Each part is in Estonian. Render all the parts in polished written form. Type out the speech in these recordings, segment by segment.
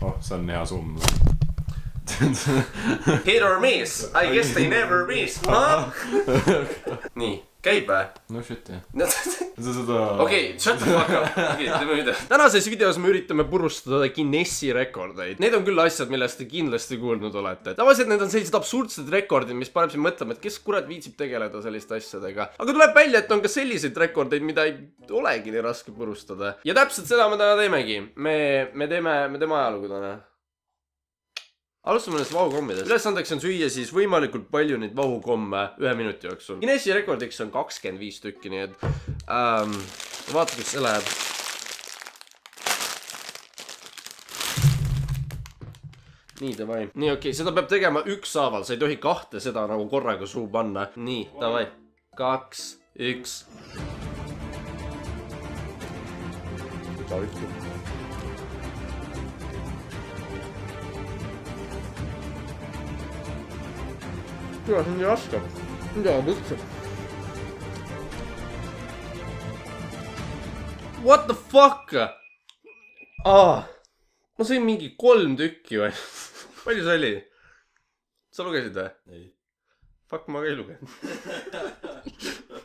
Oh, see on hea summ. Hit or miss, I guess they never miss, nii, käib või? No shit, jah. Okei, shut the fuck up. Teeme video. Tänases videos me üritame purustada Guinessi rekordeid. Need on küll asjad, millest te kindlasti kuulnud olete. Tavaliselt need on sellised absurdsed rekordid, mis paneb siin mõtlema, et kes kurat viitsib tegeleda selliste asjadega. Aga tuleb välja, et on ka selliseid rekordeid, mida ei olegi nii raske purustada. Ja täpselt seda me täna teemegi. Me teeme ajalugu täna. Alustame nendest vahukommidest. Ülesandeks on süüa siis võimalikult palju neid vahukomme 1 minuti jooksul. Guinessi rekordiks on 25 tükki, nii et vaata, kus see läheb. Nii, davai. Nii, okei, seda peab tegema ükshaaval, sa ei tohi kahte seda nagu korraga suu panna. Nii, davai. 2, 1. Kuidas on nii raske? Mida on üldse? What the fuck? Ma sain mingi 3 tükki või? Palju see oli? Sa lugesid või? Ei. Fuck, ma ka ei lugenud.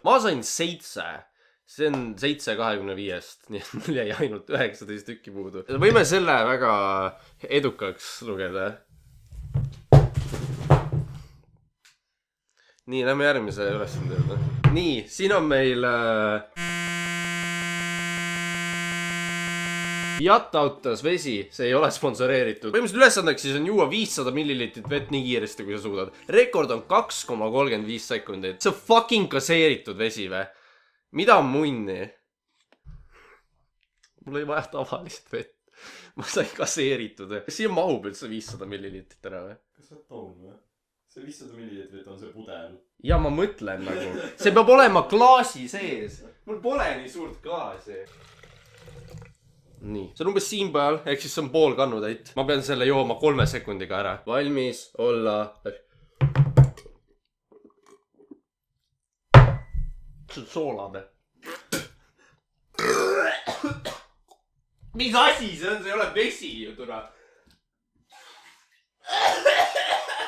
Ma sain 7. See on 7-25-st, nii et mul jäi ainult 19 tükki puudu. Võime selle väga edukaks lugeda. Nii, lähme järgmise ülesande juurde. Nii, siin on meil Jatautas vesi, see ei ole sponsoreeritud. Põhimõtteliselt ülesandeks siis on juua 500 milliliitrit vett nii kiiresti, kui sa suudad. Rekord on 2,35 sekundit. See on fucking kaseeritud vesi või? Mida munni? Mul ei vaja tavalist vett. Ma sain kaseeritud. Kas siia mahub üldse 500 milliliitrit ära või? Kas sa toon või? See 500 milliliitrit on see pudel. Ja ma mõtlen nagu. See peab olema klaasi sees. Mul pole nii suurt klaasi. Nii. See on umbes siin peal, ehk siis see on pool kannutäit. Ma pean selle jooma 3 sekundiga ära. Valmis olla. See on soolane. Mis asi see on? See ei ole vesi ju tuna.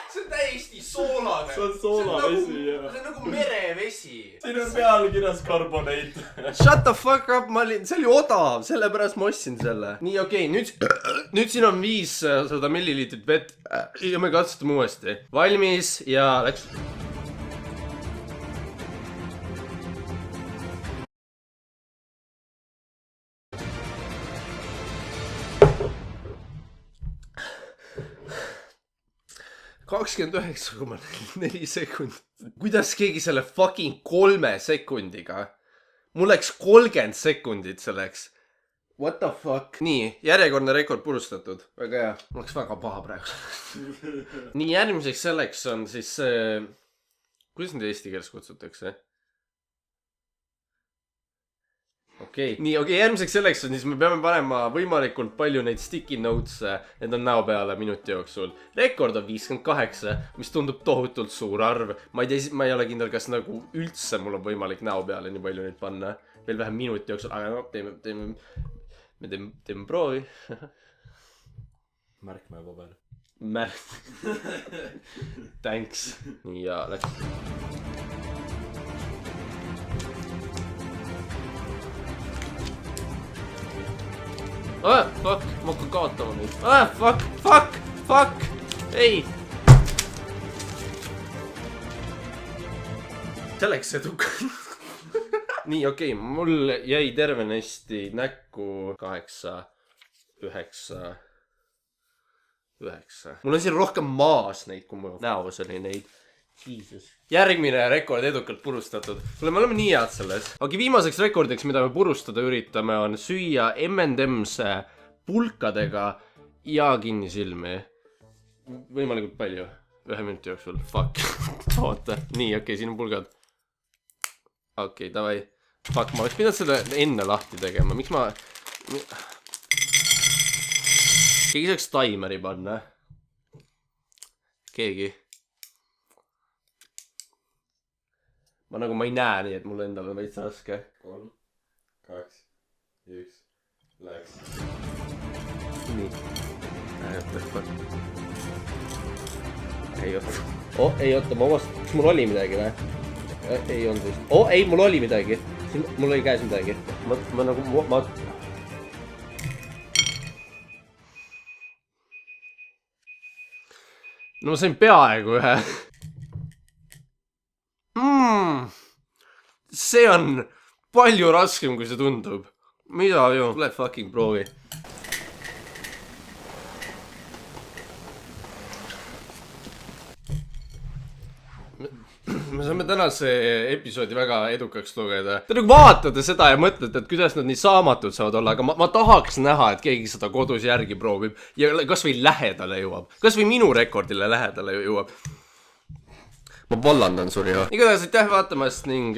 See on täiesti soolane. See on soolavesi, jah. See on nagu merevesi. Siin on peal kirjas carbonate. Shut the fuck up, see oli odav, sellepärast ma ostsin selle. Nii, okei, nüüd siin on 500 milliliitrit vett ja me katsutame uuesti. Valmis ja läks. Kakskümmend 9,4 sekundit. Kuidas keegi selle fucking 3 sekundiga? Mul läks 30 sekundit selleks. What the fuck? Nii, järjekordne rekord purustatud. Väga hea. Mul läks väga paha praegu. Nii, järgmiseks selleks on siis kuidas nüüd eesti keeles kutsutakse? Okei. Nii, järgmiseks selleks on siis me peame panema võimalikult palju neid sticky notes, need on näo peale minuti jooksul. Rekord on 58, mis tundub tohutult suur arv. Ma ei ole kindel, kas nagu üldse mul on võimalik näo peale nii palju neid panna. Veel vähem minuti jooksul, aga no, teeme proovi. Märkmepaber. Thanks. Nii, ja läks. Fuck, ma hakkan kaotama nüüd. Fuck, ei. See läks edukalt. Nii, okei, mul jäi tervenesti näkku 8, 9. Mul on siin rohkem maas neid, kui mu näos oli neid. Jesus. Järgmine rekord edukalt purustatud. Kuule, me oleme nii head selles. Aga viimaseks rekordiks, mida me purustada üritame, on süüa M&M's pulkadega ja kinni silmi. Võimalikult palju. 1 minuti jooksul. Fuck. Oota. Nii, okei, siin on pulgad. Okei, davai. Fuck, ma oleks pidanud selle enne lahti tegema. Miks ma... Keegi saaks taimeri panna. Keegi. Ma ei näe nii, et mul endal on veits raske. 3, 2, 1, läks. Nii. ei oota. Ei oota, ma vastasin, kas mul oli midagi või? Ei olnud vist. Ei, mul oli midagi. Mul oli käes midagi. Ma nagu, no ma sain peaaegu ühe. See on palju raskem, kui see tundub. Mida ju? Tule fucking proovi. Me saame tänase episoodi väga edukaks lugeda. Te nagu vaatate seda ja mõtlete, et kuidas nad nii saamatud saavad olla, aga ma tahaks näha, et keegi seda kodus järgi proovib ja kas või lähedale jõuab. Kas või minu rekordile lähedale jõuab. Ma vallandan suri jah. Igatahes aitäh vaatamast ning...